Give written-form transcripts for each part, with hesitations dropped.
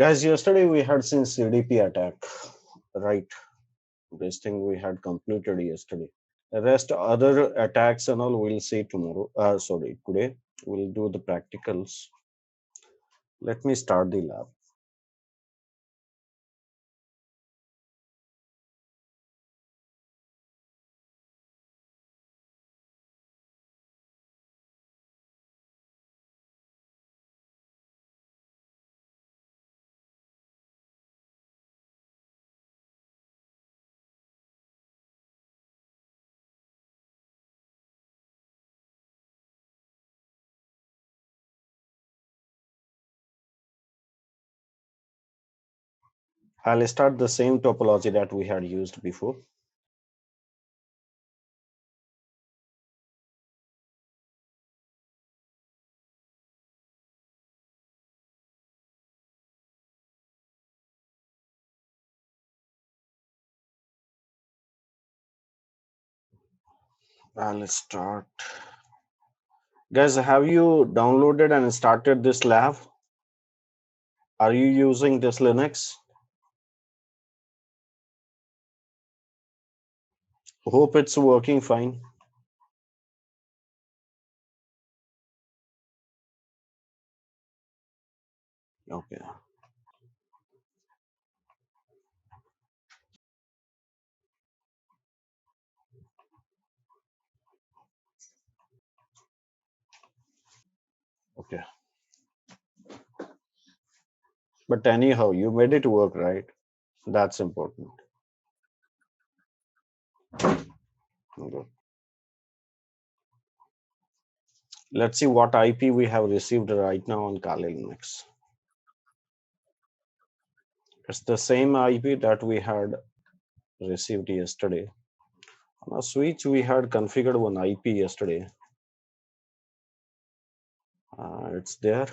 Guys, yesterday we had seen CDP attack, right? This thing we had completed yesterday. The rest other attacks and all we'll see tomorrow. Sorry, today we'll do the practicals. Let me start the lab. I'll start the same topology that we had used before. I'll start. Guys, have you downloaded and started this lab? Are you using this Linux? Hope it's working fine. Okay. Okay. But anyhow, you made it work, right? That's important. Good. Let's see what IP we have received right now on Kali Linux. It's the same IP that we had received yesterday. On a switch, we had configured one IP yesterday. It's there.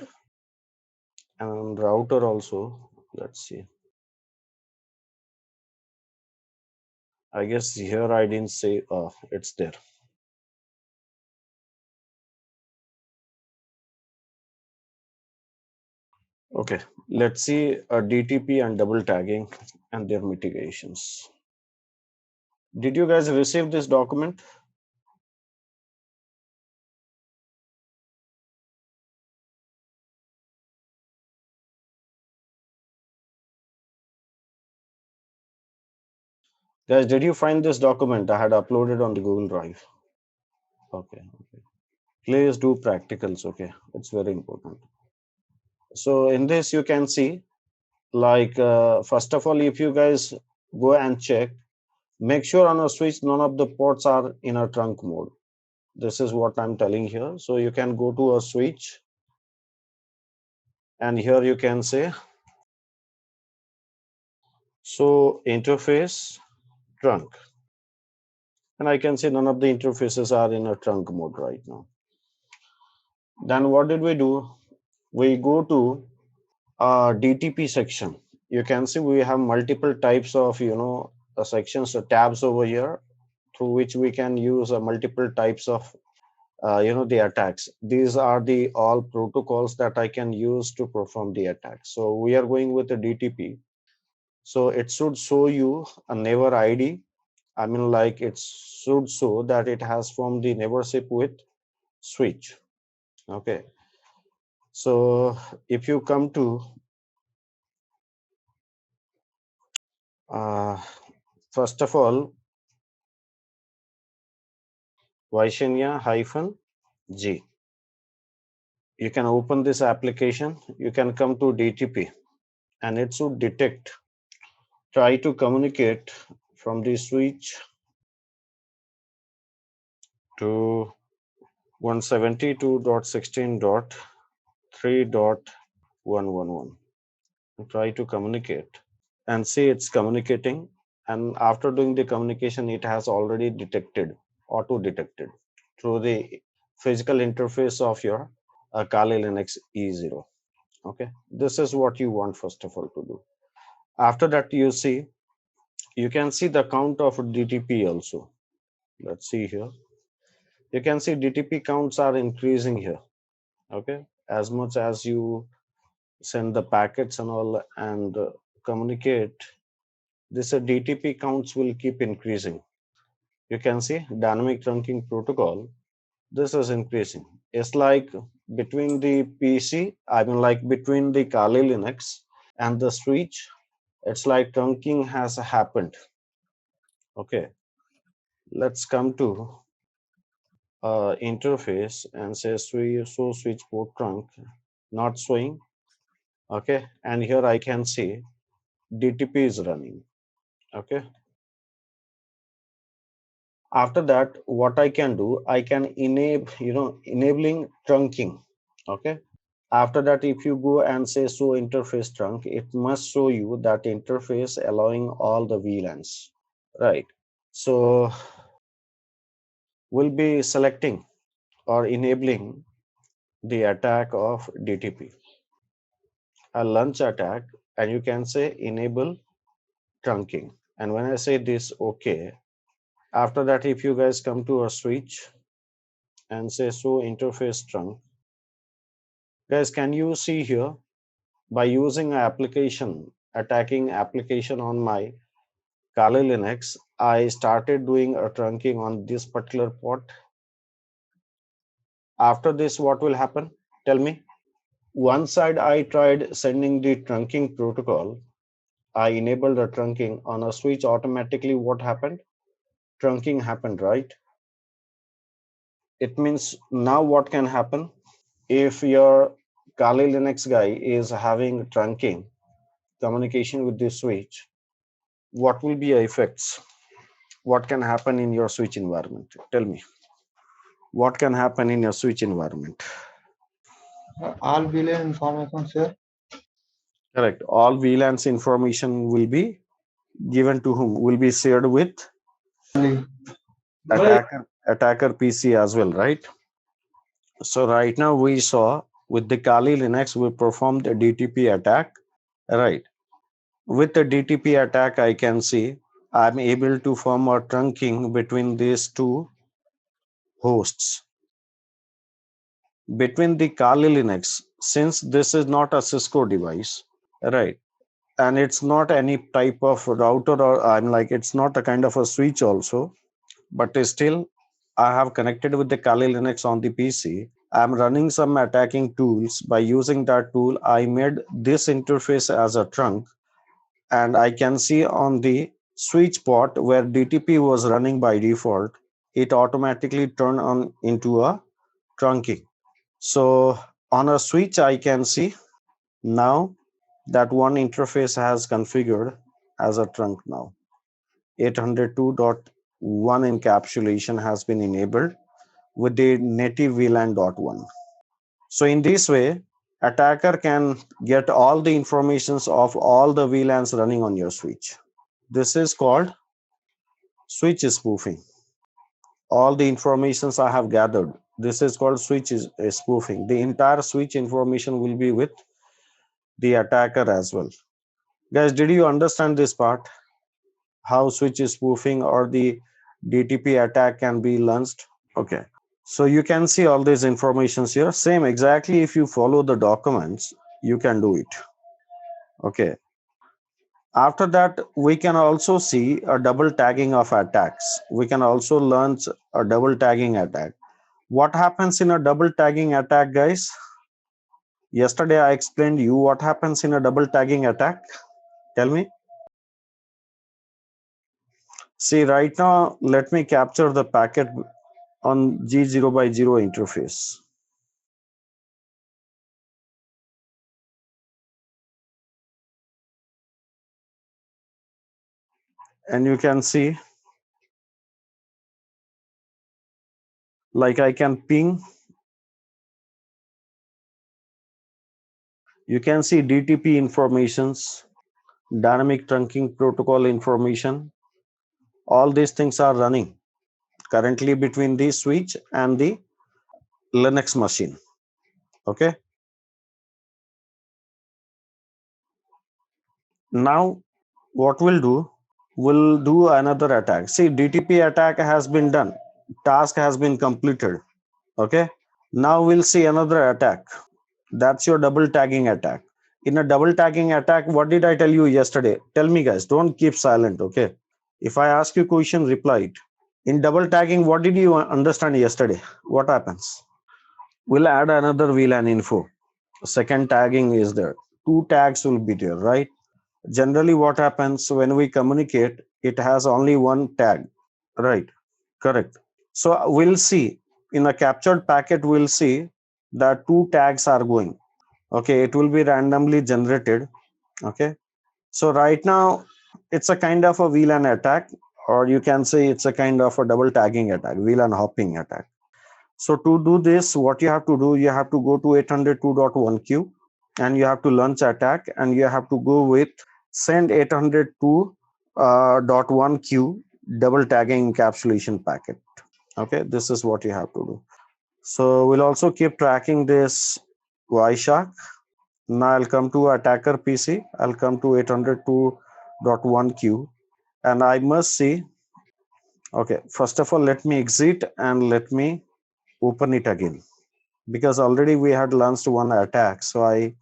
And router also. Let's see. I guess here I didn't say, it's there. Okay, let's see DTP and double tagging and their mitigations. Did you guys receive this document? Guys, did you find this document? I had uploaded on the Google Drive. Okay. Please do practicals. Okay, it's very important. So in this, you can see, like, first of all, if you guys go and check, make sure on a switch, none of the ports are in a trunk mode. This is what I'm telling here. So you can go to a switch and here you can say, so interface trunk. And I can see none of the interfaces are in a trunk mode right now. Then what did we do? We go to DTP section. You can see we have multiple types of, sections, tabs over here, through which we can use multiple types of, the attacks. These are the all protocols that I can use to perform the attack. So we are going with the DTP. So it should show you a neighbor ID. I mean, like it should show that it has formed the neighborship with switch. Okay. So if you come to first of all, Vaishanya-G. You can open this application. You can come to DTP and it should detect. Try to communicate from the switch to 172.16.3.111. Try to communicate and see it's communicating. And after doing the communication, it has already detected, auto detected through the physical interface of your Kali Linux E0. Okay, this is what you want first of all to do. After that, you can see the count of DTP also. Let's see here. You can see DTP counts are increasing here. Okay, as much as you send the packets and all and communicate, this DTP counts will keep increasing. You can see dynamic trunking protocol. This is increasing. It's like between the PC, I mean like between the Kali Linux and the switch, it's like trunking has happened. Okay, let's come to interface and say show switch port trunk, not showing. Okay, and here I can see DTP is running. Okay, after that, what I can do, I can enable, enabling trunking. Okay, after that, if you go and say show interface trunk, it must show you that interface allowing all the VLANs, right? So we'll be selecting or enabling the attack of DTP, a lunch attack, and you can say enable trunking. And when I say this, okay, after that, if you guys come to a switch and say show interface trunk, guys, can you see here by using an application, attacking application on my Kali Linux, I started doing a trunking on this particular port. After this, what will happen? Tell me. One side, I tried sending the trunking protocol. I enabled the trunking on a switch automatically. What happened? Trunking happened, right? It means now what can happen if your Kali Linux guy is having trunking communication with the switch, what will be the effects? What can happen in your switch environment? Tell me. What can happen in your switch environment? All VLAN information, sir. Correct. All VLANs information will be given to whom? Will be shared with Only. attacker PC as well, right? So right now we saw with the Kali Linux we performed a DTP attack, right? With the DTP attack, I can see I'm able to form a trunking between these two hosts. Between the Kali Linux, since this is not a Cisco device, right? And it's not any type of router, or I'm like, it's not a kind of a switch also, but still, I have connected with the Kali Linux on the PC. I'm running some attacking tools. By using that tool, I made this interface as a trunk, and I can see on the switch port where DTP was running by default, it automatically turned on into a trunking. So on a switch, I can see now that one interface has configured as a trunk now. 802.1 encapsulation has been enabled with the native VLAN.1. So in this way, attacker can get all the informations of all the VLANs running on your switch. This is called switch spoofing. All the informations I have gathered, this is called switch spoofing. The entire switch information will be with the attacker as well. Guys, did you understand this part? How switch spoofing or the DTP attack can be launched? Okay. So you can see all these informations here. Same exactly if you follow the documents, you can do it. Okay. After that, we can also see a double tagging of attacks. We can also launch a double tagging attack. What happens in a double tagging attack, guys? Yesterday I explained you what happens in a double tagging attack. Tell me. See, right now, let me capture the packet on G0 by 0 interface. And you can see, like I can ping. You can see DTP informations, dynamic trunking protocol information. All these things are running currently between the switch and the Linux machine. Okay. Now, what we'll do, we'll do another attack. See, DTP attack has been done. Task has been completed. Okay. Now we'll see another attack. That's your double tagging attack. In a double tagging attack, what did I tell you yesterday? Tell me, guys, don't keep silent, okay? If I ask you question, reply it. In double tagging, what did you understand yesterday? What happens? We'll add another VLAN info. Second tagging is there. Two tags will be there, right? Generally, what happens when we communicate, it has only one tag, right? Correct. So we'll see in a captured packet, we'll see that two tags are going. Okay, it will be randomly generated. Okay, so right now it's a kind of a VLAN attack, or you can say it's a kind of a double tagging attack, VLAN hopping attack. So to do this, what you have to do, you have to go to 802.1q and you have to launch attack, and you have to go with send 802.1q double tagging encapsulation packet. Okay, this is what you have to do. So we'll also keep tracking this Wireshark. Now I'll come to attacker PC. I'll come to 802.1q and I must see. Okay, first of all, let me exit and let me open it again, because already we had launched one attack. So I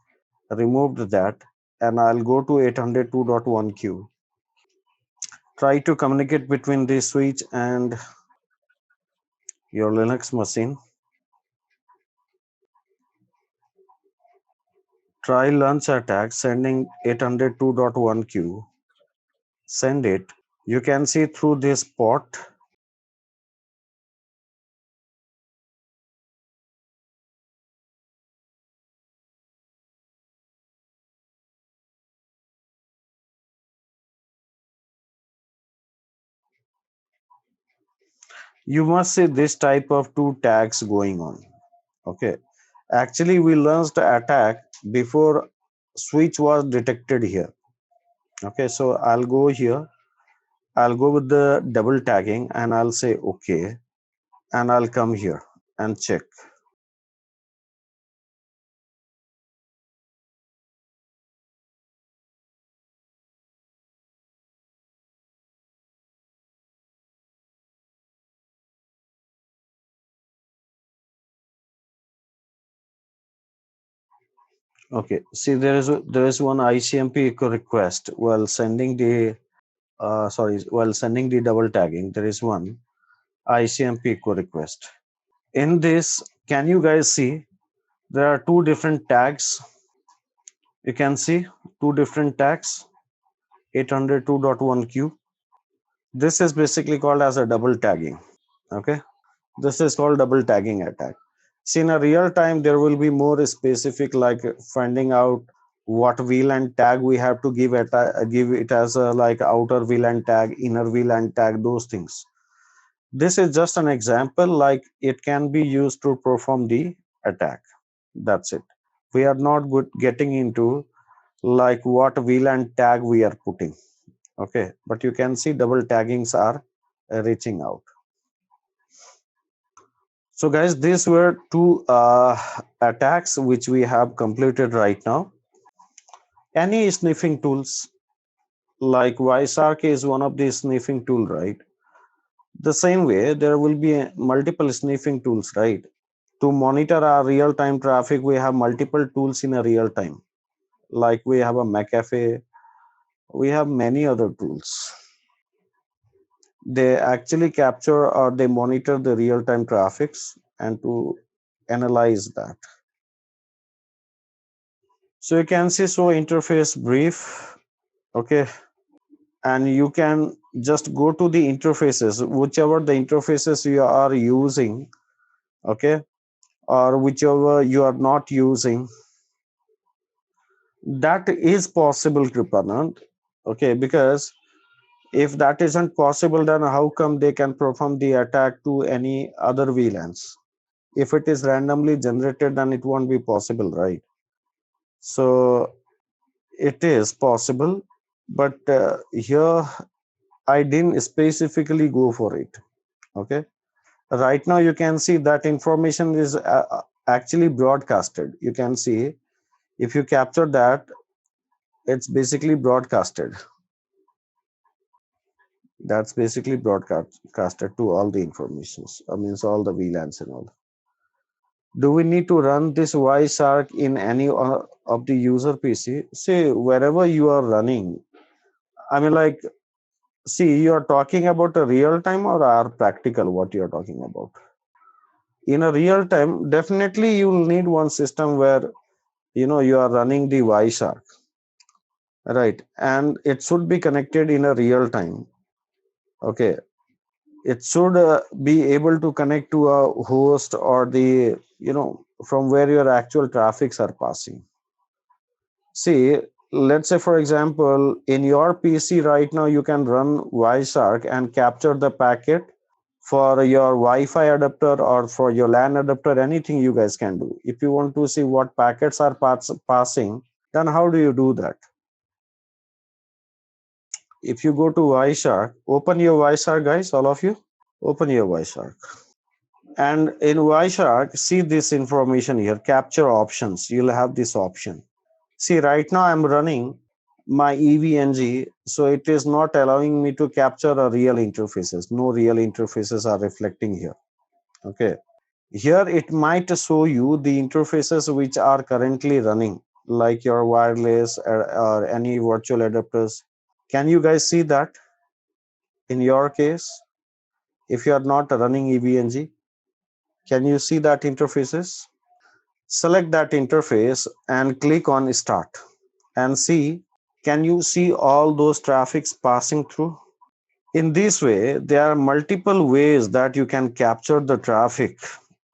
removed that and I'll go to 802.1q. Try to communicate between the switch and your Linux machine. Try launch attack sending 802.1q. Send it. You can see through this port. You must see this type of two tags going on. Okay. Actually, we launched the attack before switch was detected here. Okay, so I'll go here. I'll go with the double tagging and I'll say okay, and I'll come here and check. Okay, see there is one ICMP echo request while sending the while sending the double tagging. There is one ICMP echo request. In this, can you guys see there are two different tags? You can see two different tags, 802.1q. This is basically called as a double tagging. Okay, this is called double tagging attack. See, in a real time, there will be more specific, like finding out what VLAN tag we have to give it, give it as a like outer VLAN tag, inner VLAN tag, those things. This is just an example, like it can be used to perform the attack. That's it. We are not good getting into like what VLAN tag we are putting. Okay, but you can see double taggings are reaching out. So guys, these were two attacks which we have completed right now. Any sniffing tools like Wireshark is one of the sniffing tool, right? The same way there will be multiple sniffing tools, right? To monitor our real-time traffic, we have multiple tools in a real time. Like we have a McAfee, we have many other tools. They actually capture or they monitor the real-time traffics and to analyze that. So you can see so interface brief, okay, and you can just go to the interfaces, whichever the interfaces you are using, okay, or whichever you are not using. That is possible, Kripanand, okay, because if that isn't possible, then how come they can perform the attack to any other VLANs? If it is randomly generated, then it won't be possible, right? So it is possible, but here I didn't specifically go for it. Okay. Right now, you can see that information is actually broadcasted. You can see if you capture that, it's basically broadcasted. That's basically broadcasted to all the informations. I mean, so all the VLANs and all. Do we need to run this Wireshark in any of the user PC. See, wherever you are running, I mean, like, see, you are talking about a real time or are practical, what you are talking about. In a real time, definitely you will need one system where, you are running the Wireshark, right? And it should be connected in a real time. Okay. It should be able to connect to a host or the, from where your actual traffics are passing. See, let's say, for example, in your PC right now, you can run Wireshark and capture the packet for your Wi-Fi adapter or for your LAN adapter, anything you guys can do. If you want to see what packets are passing, then how do you do that? If you go to Wireshark, open your Wireshark, guys, all of you, open your Wireshark. And in Wireshark, see this information here, capture options. You'll have this option. See, right now I'm running my EVNG, so it is not allowing me to capture a real interfaces. No real interfaces are reflecting here. Okay. Here it might show you the interfaces which are currently running, like your wireless or any virtual adapters. Can you guys see that in your case? If you are not running EVNG, can you see that interfaces? Select that interface and click on start and see, can you see all those traffics passing through? In this way, there are multiple ways that you can capture the traffic.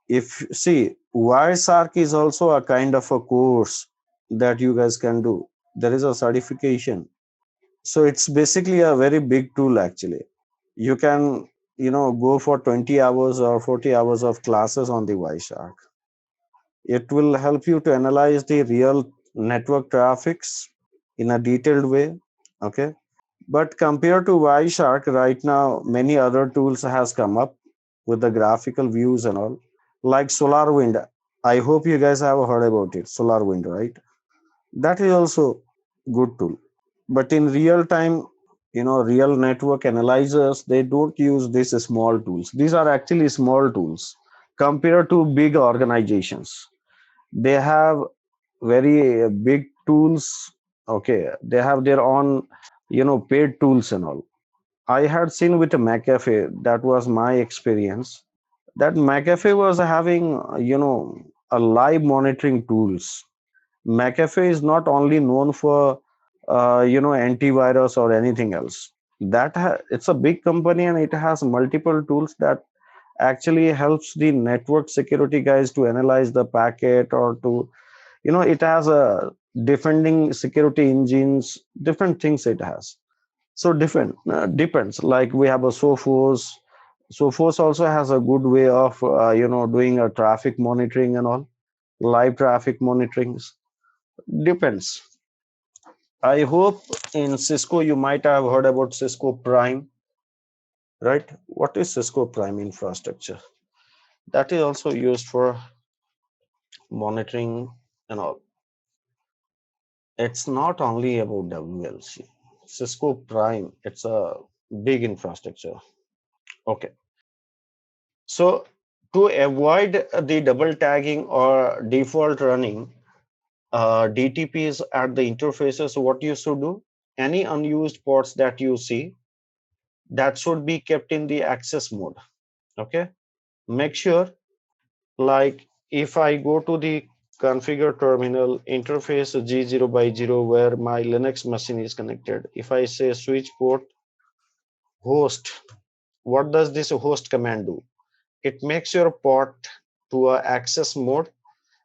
If see, Wireshark is also a kind of a course that you guys can do. There is a certification. So it's basically a very big tool actually. You can, go for 20 hours or 40 hours of classes on the Wireshark. It will help you to analyze the real network traffics in a detailed way. Okay. But compared to Wireshark, right now, many other tools has come up with the graphical views and all, like SolarWind. I hope you guys have heard about it. SolarWind, right? That is also good tool. But in real time, real network analyzers, they don't use these small tools. These are actually small tools compared to big organizations. They have very big tools. Okay, they have their own, paid tools and all. I had seen with McAfee, that was my experience, that McAfee was having, a live monitoring tools. McAfee is not only known for, antivirus or anything else. It's a big company and it has multiple tools that actually helps the network security guys to analyze the packet or to, it has a defending security engines, different things it has. So different depends. Like we have a Sophos also has a good way of doing a traffic monitoring and all, live traffic monitoring. Depends. I hope in Cisco you might have heard about Cisco Prime, right? What is Cisco Prime infrastructure? That is also used for monitoring and all. It's not only about WLC. Cisco Prime, it's a big infrastructure. Okay. So to avoid the double tagging or default running DTPs at the interfaces, what you should do, any unused ports that you see, that should be kept in the access mode. Okay. Make sure, like if I go to the configure terminal interface G0 by 0 where my Linux machine is connected, if I say switch port host, what does this host command do? It makes your port to a access mode,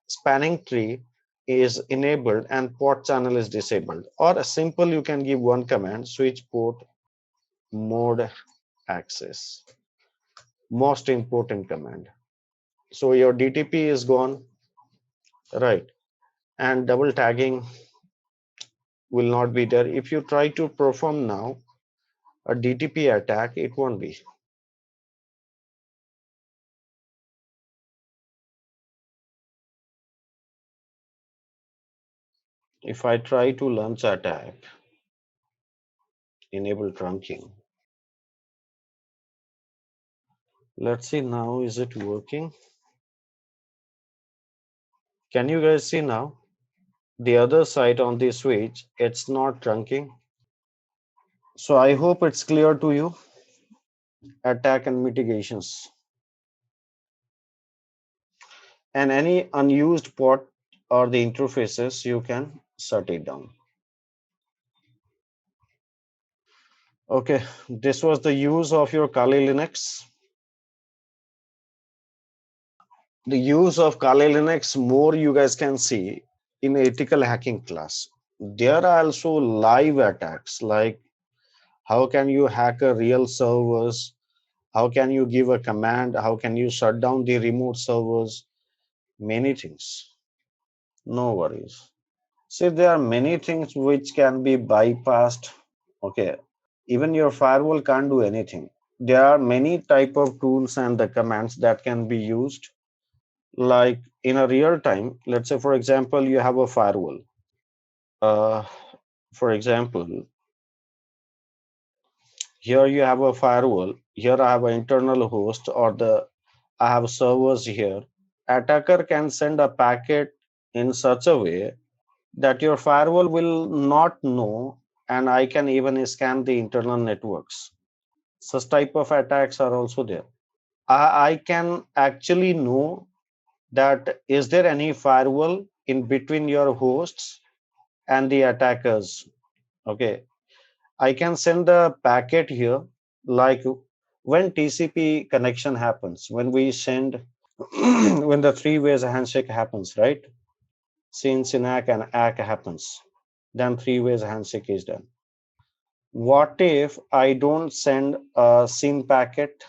spanning tree is enabled and port channel is disabled. Or a simple, you can give one command, switch port mode access. Most important command. So your DTP is gone, right? And double tagging will not be there. If you try to perform now a DTP attack, it won't be. If I try to launch attack, enable trunking. Let's see now, is it working? Can you guys see now? the other side on the switch, it's not trunking. So I hope it's clear to you. Attack and mitigations. And any unused port or the interfaces, you can shut it down. Okay, this was the use of your Kali Linux. The use of Kali Linux, more you guys can see in ethical hacking class. There are also live attacks, like how can you hack a real servers? How can you give a command? How can you shut down the remote servers? Many things. No worries. See, there are many things which can be bypassed. Okay. Even your firewall can't do anything. There are many type of tools and the commands that can be used. Like in a real time, let's say, for example, you have a firewall. Uh, for example, here you have a firewall. Here I have an internal host or I have servers here. Attacker can send a packet in such a way that your firewall will not know, and I can even scan the internal networks. Such type of attacks are also there. I can actually know that is there any firewall in between your hosts and the attackers. Okay, I can send the packet here, like when TCP connection happens, when we send, when the three ways handshake happens, right? Since SYNAC and ACK happens, then three ways handshake is done. What if I don't send a SYN packet?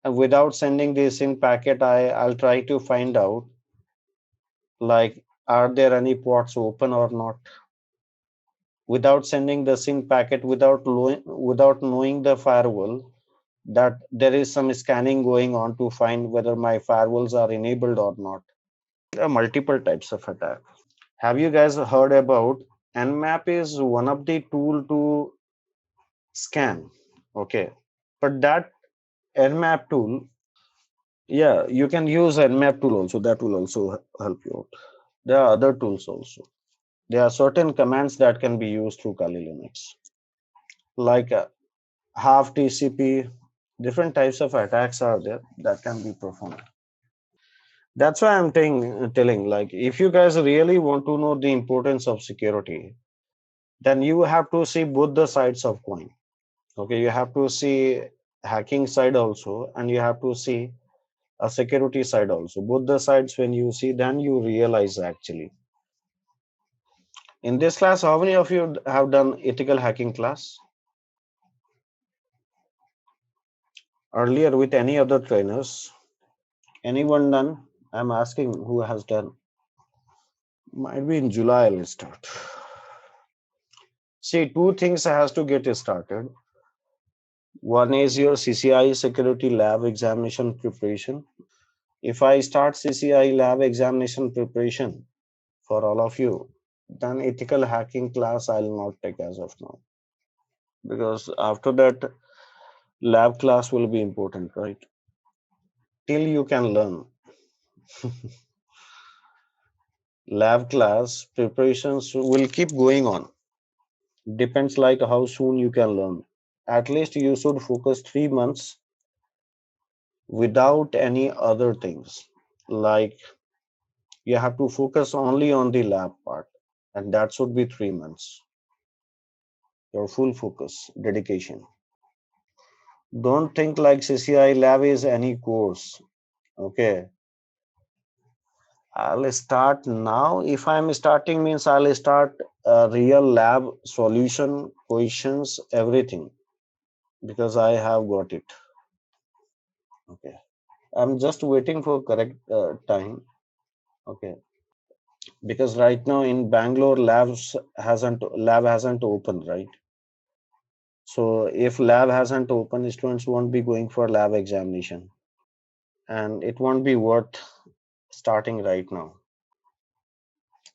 And without sending the SYN packet, I'll try to find out, like, are there any ports open or not? Without sending the SYN packet, without knowing the firewall, that there is some scanning going on to find whether my firewalls are enabled or not. There are multiple types of attack. Have you guys heard about Nmap is one of the tool to scan? Okay, but that Nmap tool, yeah, you can use Nmap tool also. That will also help you out. There are other tools also. There are certain commands that can be used through Kali Linux, like half TCP. Different types of attacks are there that can be performed. That's why I'm telling, like, if you guys really want to know the importance of security, then you have to see both the sides of coin. Okay, you have to see hacking side also, and you have to see a security side also. Both the sides, when you see, then you realize actually. In this class, how many of you have done ethical hacking class earlier with any other trainers? Anyone done? I'm asking who has done. Might be in July I'll start. See, two things has to get started. One is your CCIE security lab examination preparation. If I start CCIE lab examination preparation for all of you, then ethical hacking class I'll not take as of now. Because after that, lab class will be important, right? Till you can learn. Lab class preparations will keep going on. Depends like how soon you can learn. At least you should focus 3 months without any other things. Like you have to focus only on the lab part, and that should be 3 months. Your full focus, dedication. Don't think like CCI lab is any course. Okay. I'll start now. If I'm starting means I'll start a real lab solution, questions, everything, because I have got it. Okay. I'm just waiting for correct time. Okay. Because right now in Bangalore lab hasn't opened, right? So if lab hasn't opened, students won't be going for lab examination, and it won't be worth starting right now.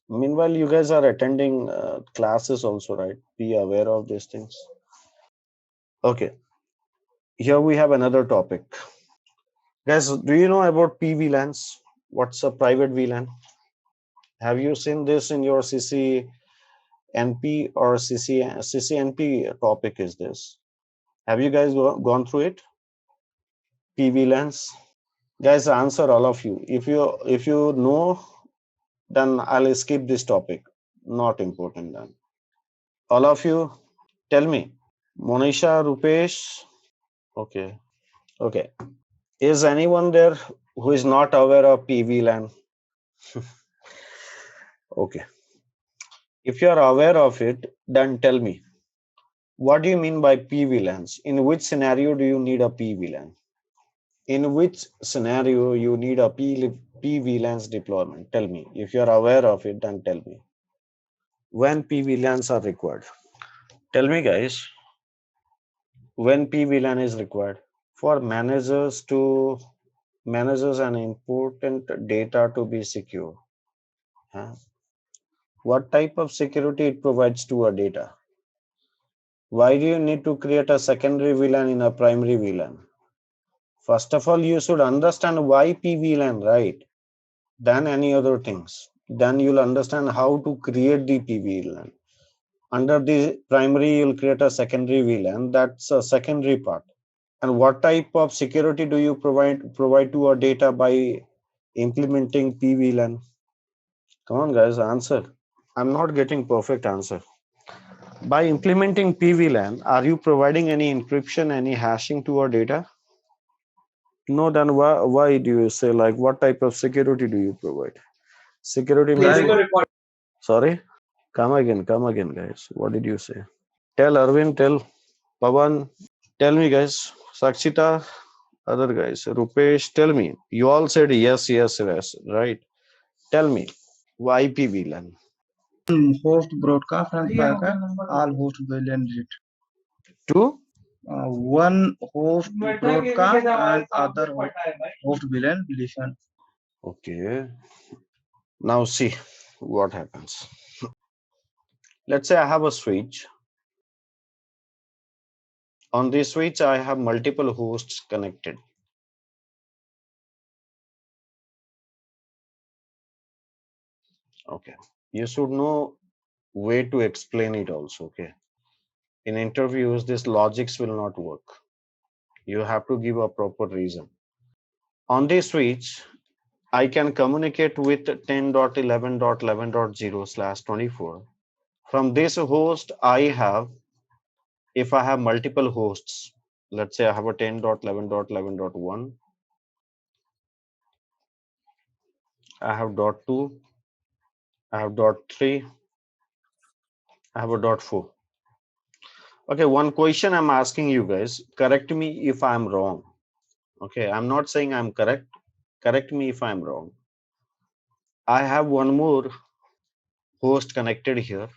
Meanwhile, you guys are attending classes also, right? Be aware of these things. Okay, here we have another topic. Guys, do you know about PVLANs? What's a private VLAN? Have you seen this in your CCNP or CCNP topic is this? Have you guys gone through it? PVLANs? Guys, answer all of you. If you know, then I'll skip this topic. Not important then. All of you, tell me. Monisha, Rupesh. Okay. Okay. Is anyone there who is not aware of PVLAN? Okay. If you are aware of it, then tell me. What do you mean by PVLANs? In which scenario do you need a PVLAN? In which scenario you need a PVLANs deployment? Tell me. If you are aware of it, then tell me. When PVLANs are required? Tell me, guys. When PVLAN is required? For managers and important data to be secure. Huh? What type of security it provides to a data? Why do you need to create a secondary VLAN in a primary VLAN? First of all, you should understand why PVLAN, right? Then any other things. Then you'll understand how to create the PVLAN. Under the primary, you'll create a secondary VLAN. That's a secondary part. And what type of security do you provide to a data by implementing PVLAN? Come on, guys, answer. I'm not getting perfect answer. By implementing PVLAN, are you providing any encryption, any hashing to our data? No, then why do you say, like, what type of security do you provide? Security means Like what? Sorry? Come again, guys. What did you say? Tell Arvind, tell Pawan, tell me, guys. Sakshita, other guys. Rupesh, tell me. You all said yes, yes, yes, right? Tell me, why PVLAN? host broadcast and packet, all host VLAN it. Two? One host broadcast and other host VLAN listen. Okay. Now see what happens. Let's say I have a switch. On this switch, I have multiple hosts connected. Okay. You should know way to explain it also. Okay. In interviews, this logics will not work. You have to give a proper reason. On this switch, I can communicate with 10.11.11.0/24. From this host, if I have multiple hosts, let's say I have a 10.11.11.1, I have dot 2, I have dot 3, I have a dot 4. Okay, one question I'm asking you guys, correct me if I'm wrong. Okay, I'm not saying I'm correct. Correct me if I'm wrong. I have one more host connected here,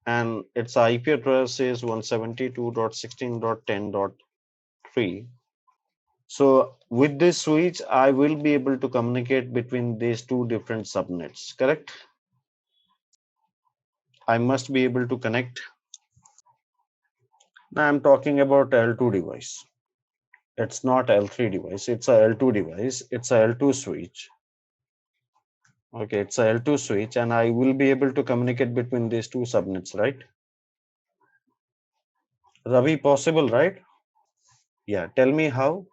and its IP address is 172.16.10.3. So with this switch, I will be able to communicate between these two different subnets, correct? I must be able to connect. Now I'm talking about L2 device. It's not L3 device, it's a L2 device. It's a L2 switch. Okay, it's a L2 switch, and I will be able to communicate between these two subnets, right? Ravi, possible, right? Yeah, tell me how.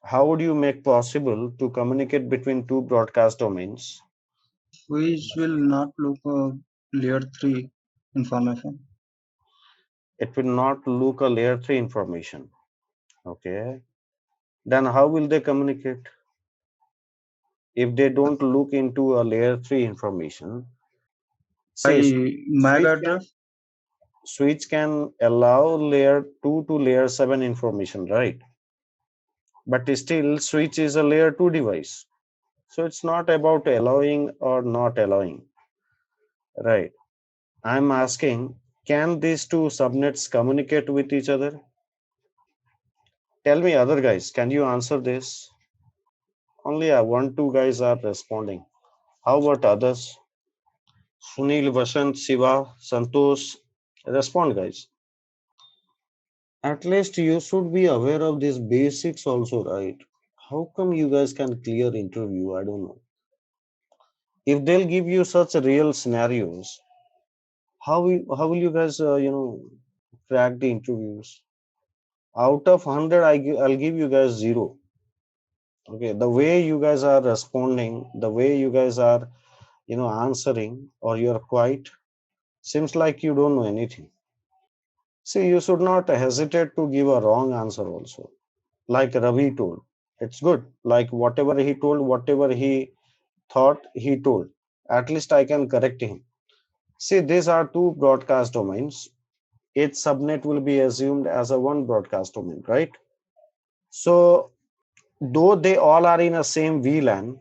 How would you make possible to communicate between two broadcast domains? Which will not look layer 3 information. It will not look a layer 3 information. Okay. Then how will they communicate? If they don't look into a layer 3 information, By see, MAC switch can, address, switch can allow layer 2 to layer 7 information, right? But still, switch is a layer 2 device. So it's not about allowing or not allowing, right? I'm asking, can these two subnets communicate with each other? Tell me, other guys, can you answer this? Only one, two guys are responding. How about others? Sunil, Vasant, Siva, Santosh, respond, guys. At least you should be aware of these basics also, right? How come you guys can clear interview? I don't know. If they'll give you such real scenarios, how will you guys crack the interviews? Out of 100, I'll give you guys 0. Okay, the way you guys are responding, the way you guys are answering, or you're quiet, seems like you don't know anything. See, you should not hesitate to give a wrong answer also. Like Ravi told, it's good. Like whatever he told, whatever he thought, he told. At least I can correct him. See, these are two broadcast domains. Each subnet will be assumed as a one broadcast domain, right? So, though they all are in a same VLAN,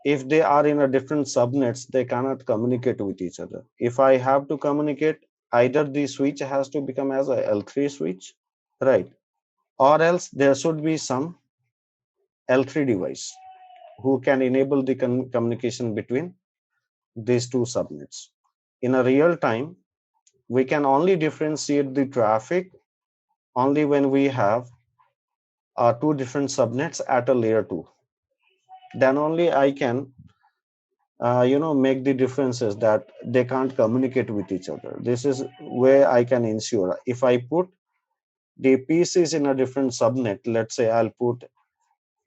if they are in a different subnets, they cannot communicate with each other. If I have to communicate, either the switch has to become as a L3 switch, right? Or else there should be some L3 device who can enable the communication between these two subnets. In a real time, we can only differentiate the traffic only when we have two different subnets at a layer 2. Then only I can make the differences that they can't communicate with each other. This is where I can ensure. If I put the pieces in a different subnet, let's say I'll put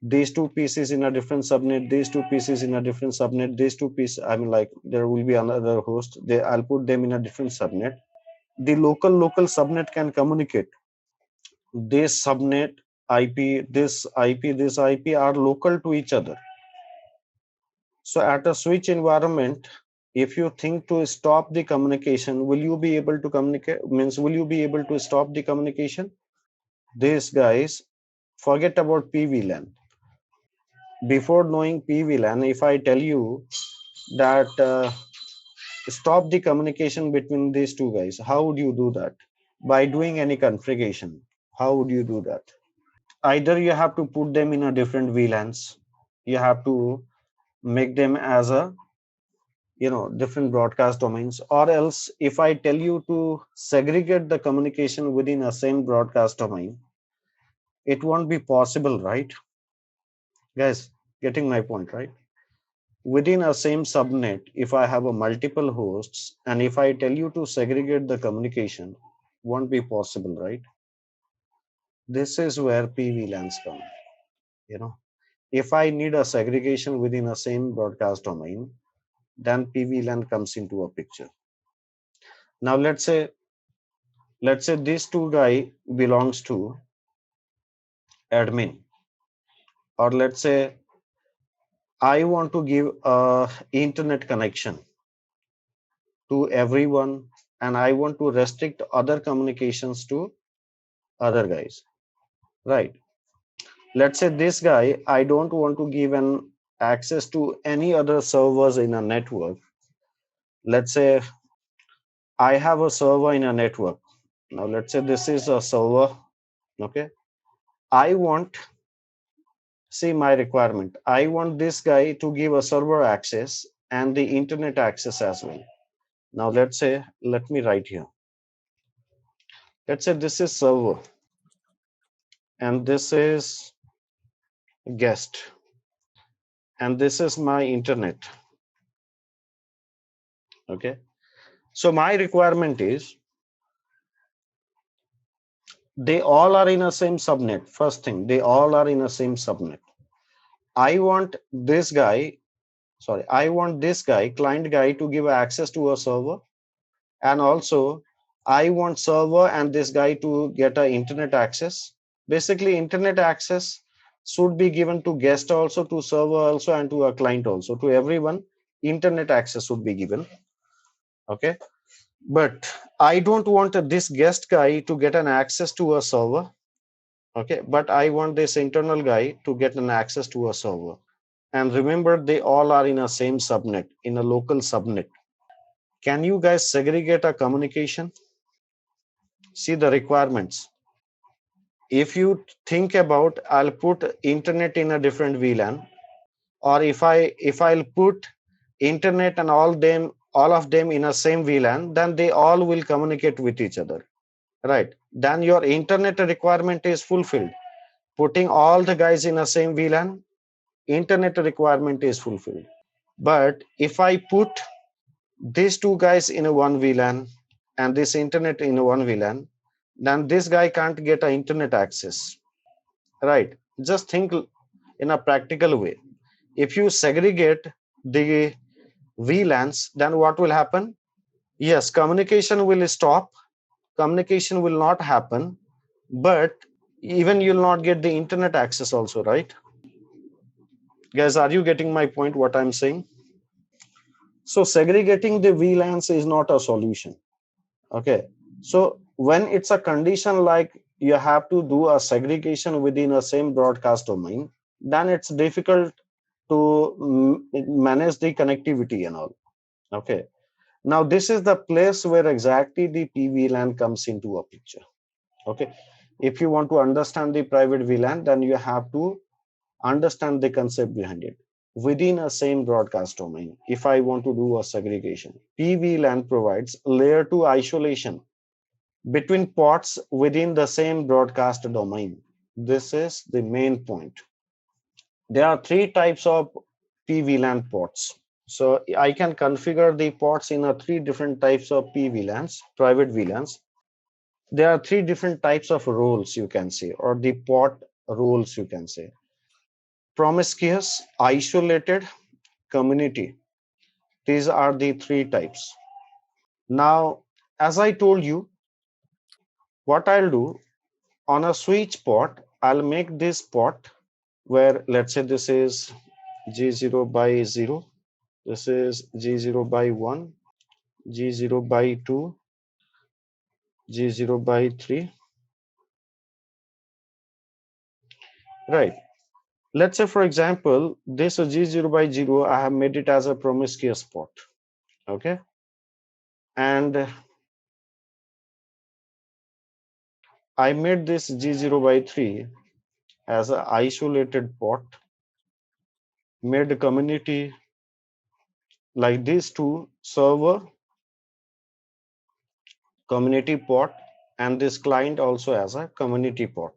these two pieces in a different subnet, these two pieces in a different subnet, these two pieces, I mean, like there will be another host, I'll put them in a different subnet. The local subnet can communicate. This subnet IP, this IP are local to each other. So at a switch environment, if you think to stop the communication, will you be able to communicate? Means, will you be able to stop the communication? These guys, forget about PVLAN. Before knowing PVLAN, if I tell you that stop the communication between these two guys, how would you do that? By doing any configuration. How would you do that? Either you have to put them in a different VLANs, you have to make them as a different broadcast domains, or else if I tell you to segregate the communication within a same broadcast domain, it won't be possible, right? Guys, getting my point, right? Within a same subnet, if I have a multiple hosts and if I tell you to segregate the communication, won't be possible, right? This is where PVLANs come. If I need a segregation within a same broadcast domain, then PVLAN comes into a picture. Now let's say this two guy belongs to admin, or let's say I want to give a internet connection to everyone and I want to restrict other communications to other guys, right? Let's say this guy, I don't want to give an access to any other servers in a network. Let's say I have a server in a network. Now let's say this is a server. Okay, I want, see my requirement, I want this guy to give a server access and the internet access as well. Now let me write here. Let's say this is server and this is guest and this is my internet. Okay, so my requirement is they all are in a same subnet. First thing, they all are in a same subnet. I want this guy, I want this guy, client guy, to give access to a server, and also I want server and this guy to get a internet access. Basically, internet access should be given to guest also, to server also, and to a client also. To everyone, internet access should be given. Okay, but I don't want this guest guy to get an access to a server. Okay, but I want this internal guy to get an access to a server. And remember, they all are in a same subnet, in a local subnet. Can you guys segregate a communication? See the requirements. If you think about, I'll put internet in a different VLAN, or if I'll put internet and all of them in a same VLAN, then they all will communicate with each other, right? Then your internet requirement is fulfilled. Putting all the guys in a same VLAN, internet requirement is fulfilled. But if I put these two guys in a one VLAN and this internet in a one VLAN, then this guy can't get an internet access, right? Just think in a practical way. If you segregate the VLANs, then what will happen? Yes, communication will stop, communication will not happen, but even you'll not get the internet access also, right? Guys, are you getting my point, what I'm saying? So segregating the VLANs is not a solution. Okay. So when it's a condition like you have to do a segregation within a same broadcast domain, then it's difficult to manage the connectivity and all. Okay. Now this is the place where exactly the PVLAN comes into a picture. Okay. If you want to understand the private VLAN, then you have to understand the concept behind it. Within a same broadcast domain, if I want to do a segregation, PVLAN provides layer 2 isolation between ports within the same broadcast domain. This is the main point. There are three types of PVLAN ports. So I can configure the ports in a three different types of PVLANs, private VLANs. There are three different types of roles you can say, or the port roles you can say. Promiscuous, isolated, community. These are the three types. Now, as I told you, what I'll do on a switch port, I'll make this port where let's say this is G0 by 0, this is G0 by 1, G0 by 2, G0 by 3, right? Let's say, for example, this G0 by 0, I have made it as a promiscuous port, okay? And I made this G0 by 3 as an isolated port, made a community like these two, server, community port, and this client also as a community port.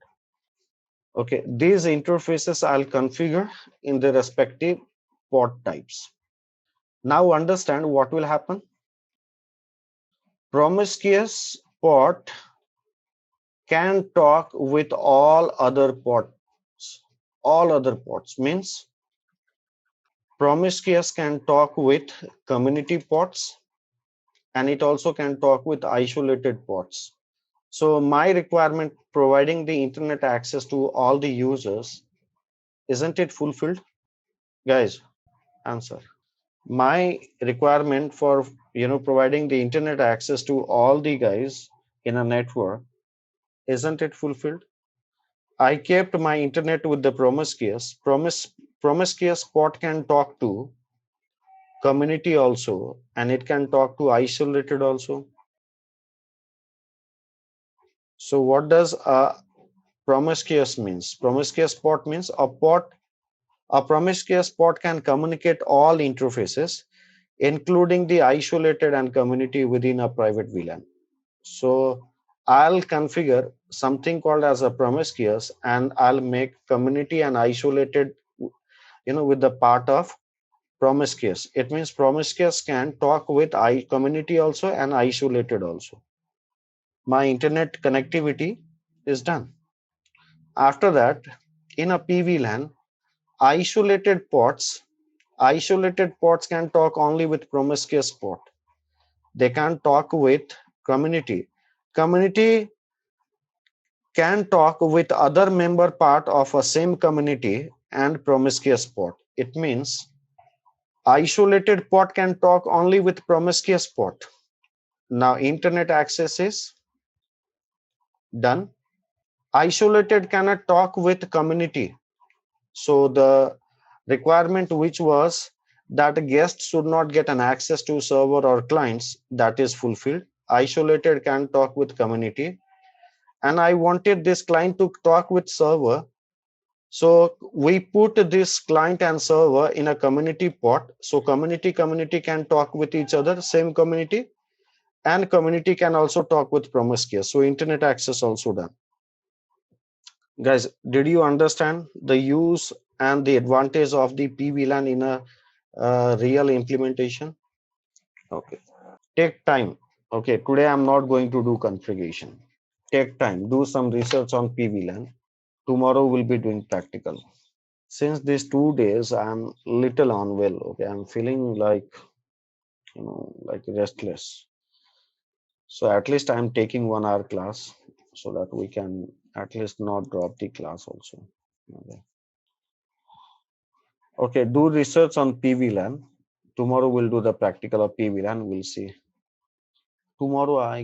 Okay, these interfaces I'll configure in the respective port types. Now understand what will happen. Promiscuous port can talk with all other ports. All other ports means promiscuous can talk with community ports, and it also can talk with isolated ports. So my requirement providing the internet access to all the users, isn't it fulfilled? Guys, answer. My requirement for providing the internet access to all the guys in a network, isn't it fulfilled? I kept my internet with the promiscuous port can talk to community also, and it can talk to isolated also. So what does a promiscuous means? Promiscuous port means a promiscuous port can communicate all interfaces, including the isolated and community within a private VLAN. So I'll configure something called as a promiscuous, and I'll make community and isolated, with the part of promiscuous. It means promiscuous can talk with community also and isolated also. My internet connectivity is done. After that, in a PVLAN, isolated ports can talk only with promiscuous port. They can talk with community. Community can talk with other member part of a same community and promiscuous port. It means isolated port can talk only with promiscuous port. Now internet access is done. Isolated cannot talk with community. So the requirement which was that guests should not get an access to server or clients, that is fulfilled. Isolated can talk with community, and I wanted this client to talk with server. So we put this client and server in a community port. So community can talk with each other, same community, and community can also talk with promiscuous. So internet access also done. Guys, did you understand the use and the advantage of the PVLAN in a real implementation. Okay. Take time. Okay. Today I'm not going to do configuration. Take time. Do some research on PVLAN. Tomorrow we'll be doing practical. Since these 2 days, I'm little unwell. Okay. I'm feeling like, like restless. So at least I'm taking 1 hour class so that we can at least not drop the class also. Okay. Okay, do research on PVLAN. Tomorrow we'll do the practical of PVLAN. We'll see. Tomorrow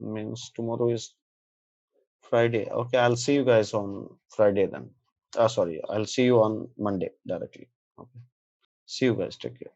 means tomorrow is Friday. Okay, I'll see you guys on Friday then. Sorry, I'll see you on Monday directly. Okay. See you guys. Take care.